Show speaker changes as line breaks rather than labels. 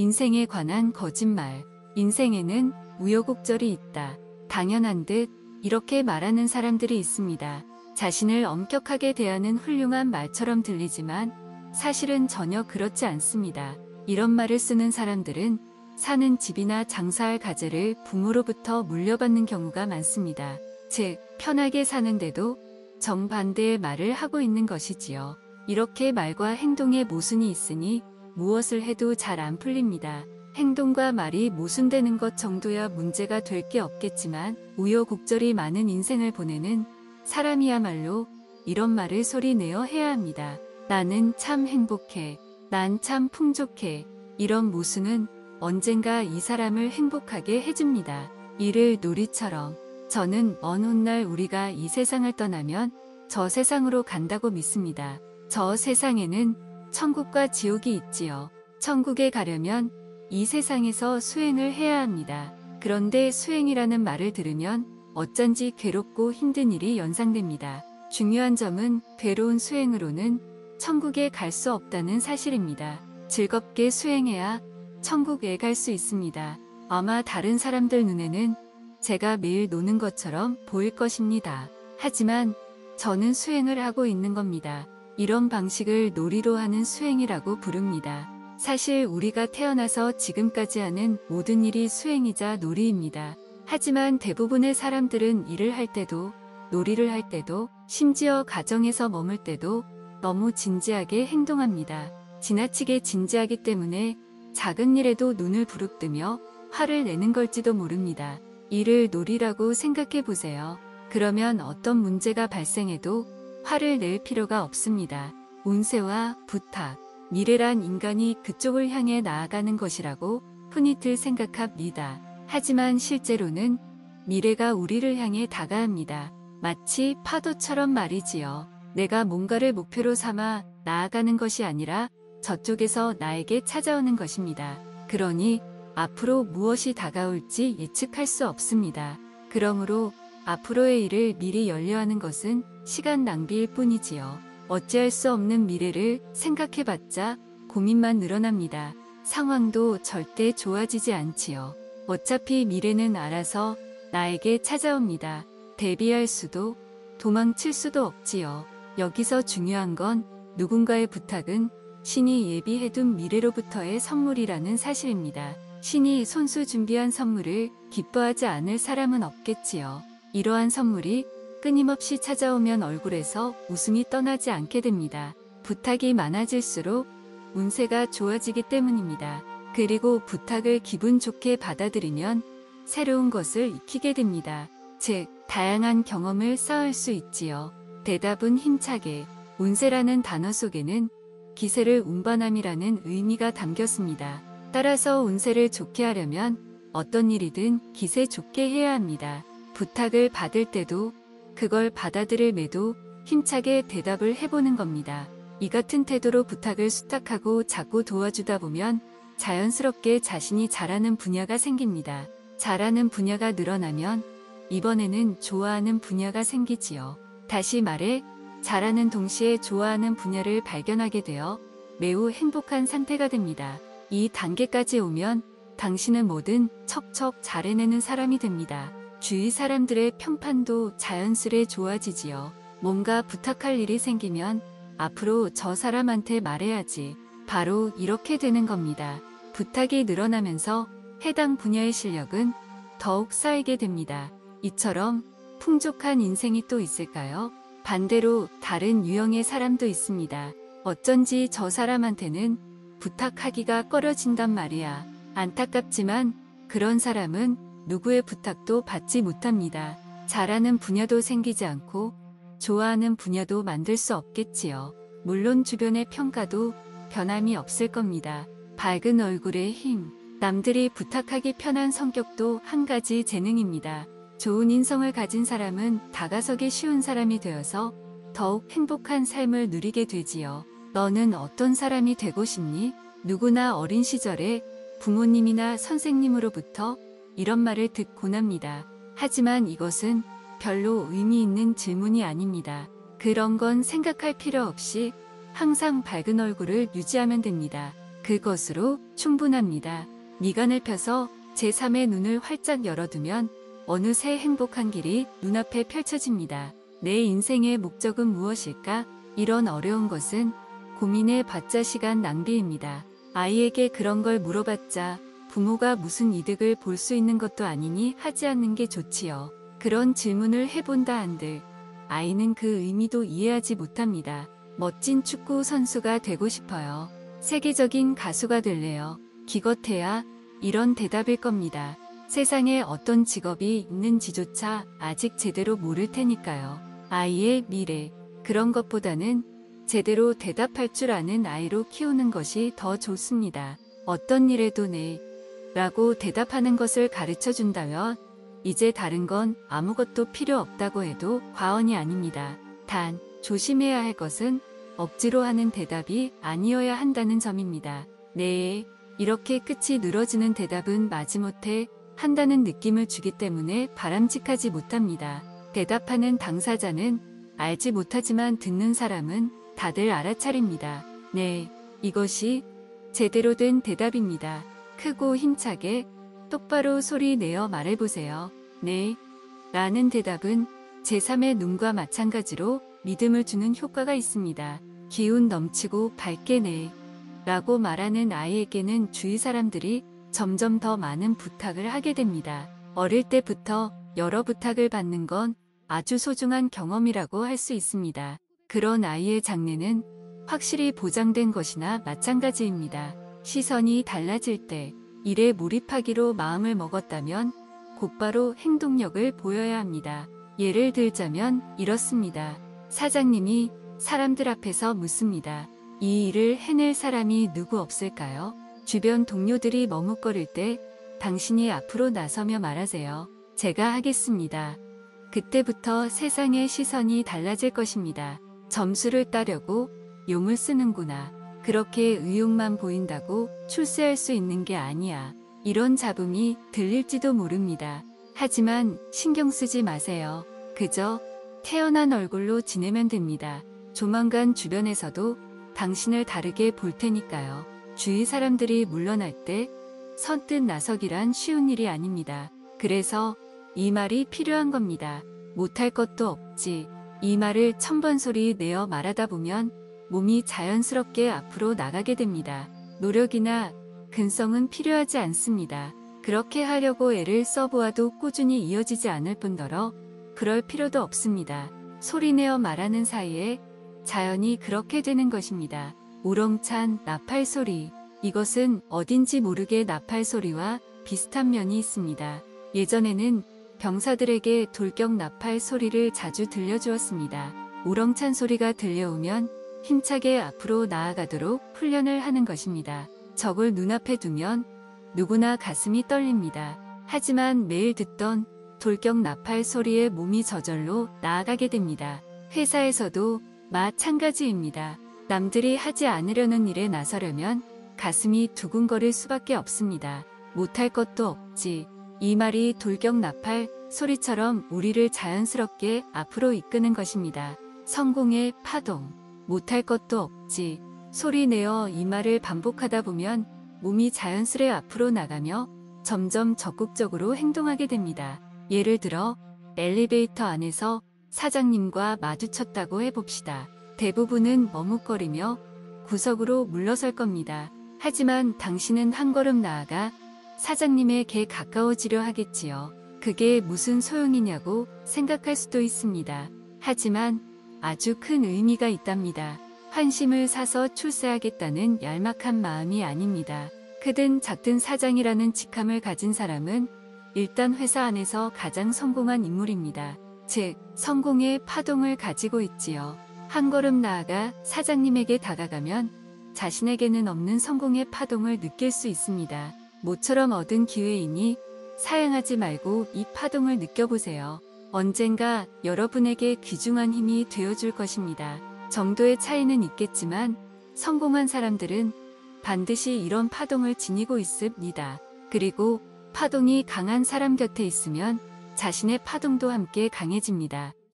인생에 관한 거짓말. 인생에는 우여곡절이 있다. 당연한 듯 이렇게 말하는 사람들이 있습니다. 자신을 엄격하게 대하는 훌륭한 말처럼 들리지만 사실은 전혀 그렇지 않습니다. 이런 말을 쓰는 사람들은 사는 집이나 장사할 가재를 부모로부터 물려받는 경우가 많습니다. 즉, 편하게 사는데도 정반대의 말을 하고 있는 것이지요. 이렇게 말과 행동에 모순이 있으니 무엇을 해도 잘 안 풀립니다. 행동과 말이 모순되는 것 정도야 문제가 될 게 없겠지만 우여곡절이 많은 인생을 보내는 사람이야말로 이런 말을 소리내어 해야 합니다. 나는 참 행복해. 난 참 풍족해. 이런 모순은 언젠가 이 사람을 행복하게 해줍니다. 이를 놀이처럼. 저는 먼 훗날 우리가 이 세상을 떠나면 저 세상으로 간다고 믿습니다. 저 세상에는 천국과 지옥이 있지요. 천국에 가려면 이 세상에서 수행을 해야 합니다. 그런데 수행이라는 말을 들으면 어쩐지 괴롭고 힘든 일이 연상됩니다. 중요한 점은 괴로운 수행으로는 천국에 갈 수 없다는 사실입니다. 즐겁게 수행해야 천국에 갈 수 있습니다. 아마 다른 사람들 눈에는 제가 매일 노는 것처럼 보일 것입니다. 하지만 저는 수행을 하고 있는 겁니다. 이런 방식을 놀이로 하는 수행이라고 부릅니다. 사실 우리가 태어나서 지금까지 하는 모든 일이 수행이자 놀이입니다. 하지만 대부분의 사람들은 일을 할 때도, 놀이를 할 때도, 심지어 가정에서 머물 때도 너무 진지하게 행동합니다. 지나치게 진지하기 때문에 작은 일에도 눈을 부릅뜨며 화를 내는 걸지도 모릅니다. 이를 놀이라고 생각해 보세요. 그러면 어떤 문제가 발생해도 화를 낼 필요가 없습니다. 운세와 부탁, 미래란 인간이 그쪽을 향해 나아가는 것이라고 흔히들 생각합니다. 하지만 실제로는 미래가 우리를 향해 다가옵니다. 마치 파도처럼 말이지요. 내가 뭔가를 목표로 삼아 나아가는 것이 아니라 저쪽에서 나에게 찾아오는 것입니다. 그러니 앞으로 무엇이 다가올지 예측할 수 없습니다. 그러므로 앞으로의 일을 미리 열려하는 것은 시간 낭비일 뿐이지요. 어찌할 수 없는 미래를 생각해봤자 고민만 늘어납니다. 상황도 절대 좋아지지 않지요. 어차피 미래는 알아서 나에게 찾아옵니다. 대비할 수도 도망칠 수도 없지요. 여기서 중요한 건 누군가의 부탁은 신이 예비해둔 미래로부터의 선물이라는 사실입니다. 신이 손수 준비한 선물을 기뻐하지 않을 사람은 없겠지요. 이러한 선물이 끊임없이 찾아오면 얼굴에서 웃음이 떠나지 않게 됩니다. 부탁이 많아질수록 운세가 좋아지기 때문입니다. 그리고 부탁을 기분 좋게 받아들이면 새로운 것을 익히게 됩니다. 즉, 다양한 경험을 쌓을 수 있지요. 대답은 힘차게. 운세라는 단어 속에는 기세를 운반함이라는 의미가 담겼습니다. 따라서 운세를 좋게 하려면 어떤 일이든 기세 좋게 해야 합니다. 부탁을 받을 때도 그걸 받아들일 매도 힘차게 대답을 해보는 겁니다. 이 같은 태도로 부탁을 수탁하고 자꾸 도와주다 보면 자연스럽게 자신이 잘하는 분야가 생깁니다. 잘하는 분야가 늘어나면 이번에는 좋아하는 분야가 생기지요. 다시 말해 잘하는 동시에 좋아하는 분야를 발견하게 되어 매우 행복한 상태가 됩니다. 이 단계까지 오면 당신은 뭐든 척척 잘 해내는 사람이 됩니다. 주위 사람들의 평판도 자연스레 좋아지지요. 뭔가 부탁할 일이 생기면 앞으로 저 사람한테 말해야지. 바로 이렇게 되는 겁니다. 부탁이 늘어나면서 해당 분야의 실력은 더욱 쌓이게 됩니다. 이처럼 풍족한 인생이 또 있을까요? 반대로 다른 유형의 사람도 있습니다. 어쩐지 저 사람한테는 부탁하기가 꺼려진단 말이야. 안타깝지만 그런 사람은 누구의 부탁도 받지 못합니다. 잘하는 분야도 생기지 않고 좋아하는 분야도 만들 수 없겠지요. 물론 주변의 평가도 변함이 없을 겁니다. 밝은 얼굴의 힘, 남들이 부탁하기 편한 성격도 한 가지 재능입니다. 좋은 인성을 가진 사람은 다가서기 쉬운 사람이 되어서 더욱 행복한 삶을 누리게 되지요. 너는 어떤 사람이 되고 싶니? 누구나 어린 시절에 부모님이나 선생님으로부터 이런 말을 듣곤 합니다. 하지만 이것은 별로 의미 있는 질문이 아닙니다. 그런 건 생각할 필요 없이 항상 밝은 얼굴을 유지하면 됩니다. 그것으로 충분합니다. 미간을 펴서 제3의 눈을 활짝 열어두면 어느새 행복한 길이 눈앞에 펼쳐집니다. 내 인생의 목적은 무엇일까? 이런 어려운 것은 고민해 봤자 시간 낭비입니다. 아이에게 그런 걸 물어봤자 부모가 무슨 이득을 볼 수 있는 것도 아니니 하지 않는 게 좋지요. 그런 질문을 해본다 한들 아이는 그 의미도 이해하지 못합니다. 멋진 축구 선수가 되고 싶어요. 세계적인 가수가 될래요. 기껏해야 이런 대답일 겁니다. 세상에 어떤 직업이 있는지조차 아직 제대로 모를 테니까요. 아이의 미래, 그런 것보다는 제대로 대답할 줄 아는 아이로 키우는 것이 더 좋습니다. 어떤 일에도 네, 라고 대답하는 것을 가르쳐 준다면 이제 다른 건 아무것도 필요 없다고 해도 과언이 아닙니다. 단, 조심해야 할 것은 억지로 하는 대답이 아니어야 한다는 점입니다. 네, 이렇게 끝이 늘어지는 대답은 마지못해 한다는 느낌을 주기 때문에 바람직하지 못합니다. 대답하는 당사자는 알지 못하지만 듣는 사람은 다들 알아차립니다. 네, 이것이 제대로 된 대답입니다. 크고 힘차게 똑바로 소리 내어 말해보세요. 네, 라는 대답은 제3의 눈과 마찬가지로 믿음을 주는 효과가 있습니다. 기운 넘치고 밝게 네, 라고 말하는 아이에게는 주위 사람들이 점점 더 많은 부탁을 하게 됩니다. 어릴 때부터 여러 부탁을 받는 건 아주 소중한 경험이라고 할 수 있습니다. 그런 아이의 장래는 확실히 보장된 것이나 마찬가지입니다. 시선이 달라질 때 일에 몰입하기로 마음을 먹었다면 곧바로 행동력을 보여야 합니다. 예를 들자면 이렇습니다. 사장님이 사람들 앞에서 묻습니다. 이 일을 해낼 사람이 누구 없을까요? 주변 동료들이 머뭇거릴 때 당신이 앞으로 나서며 말하세요. 제가 하겠습니다. 그때부터 세상의 시선이 달라질 것입니다. 점수를 따려고 용을 쓰는구나. 그렇게 의욕만 보인다고 출세할 수 있는 게 아니야. 이런 잡음이 들릴지도 모릅니다. 하지만 신경 쓰지 마세요. 그저 태연한 얼굴로 지내면 됩니다. 조만간 주변에서도 당신을 다르게 볼 테니까요. 주위 사람들이 물러날 때 선뜻 나서기란 쉬운 일이 아닙니다. 그래서 이 말이 필요한 겁니다. 못할 것도 없지. 이 말을 1000번 소리 내어 말하다 보면 몸이 자연스럽게 앞으로 나가게 됩니다. 노력이나 근성은 필요하지 않습니다. 그렇게 하려고 애를 써보아도 꾸준히 이어지지 않을 뿐더러 그럴 필요도 없습니다. 소리내어 말하는 사이에 자연히 그렇게 되는 것입니다. 우렁찬 나팔 소리. 이것은 어딘지 모르게 나팔 소리와 비슷한 면이 있습니다. 예전에는 병사들에게 돌격 나팔 소리를 자주 들려주었습니다. 우렁찬 소리가 들려오면 힘차게 앞으로 나아가도록 훈련을 하는 것입니다. 적을 눈앞에 두면 누구나 가슴이 떨립니다. 하지만 매일 듣던 돌격 나팔 소리에 몸이 저절로 나아가게 됩니다. 회사에서도 마찬가지입니다. 남들이 하지 않으려는 일에 나서려면 가슴이 두근거릴 수밖에 없습니다. 못할 것도 없지. 이 말이 돌격 나팔 소리처럼 우리를 자연스럽게 앞으로 이끄는 것입니다. 성공의 파동. 못할 것도 없지. 소리 내어 이 말을 반복하다 보면 몸이 자연스레 앞으로 나가며 점점 적극적으로 행동하게 됩니다. 예를 들어 엘리베이터 안에서 사장님과 마주쳤다고 해봅시다. 대부분은 머뭇거리며 구석으로 물러설 겁니다. 하지만 당신은 한 걸음 나아가 사장님에게 가까워지려 하겠지요. 그게 무슨 소용이냐고 생각할 수도 있습니다. 하지만 아주 큰 의미가 있답니다. 환심을 사서 출세하겠다는 얄막한 마음이 아닙니다. 크든 작든 사장이라는 직함을 가진 사람은 일단 회사 안에서 가장 성공한 인물입니다. 즉, 성공의 파동을 가지고 있지요. 한 걸음 나아가 사장님에게 다가가면 자신에게는 없는 성공의 파동을 느낄 수 있습니다. 모처럼 얻은 기회이니 사양하지 말고 이 파동을 느껴보세요. 언젠가 여러분에게 귀중한 힘이 되어줄 것입니다. 정도의 차이는 있겠지만 성공한 사람들은 반드시 이런 파동을 지니고 있습니다. 그리고 파동이 강한 사람 곁에 있으면 자신의 파동도 함께 강해집니다.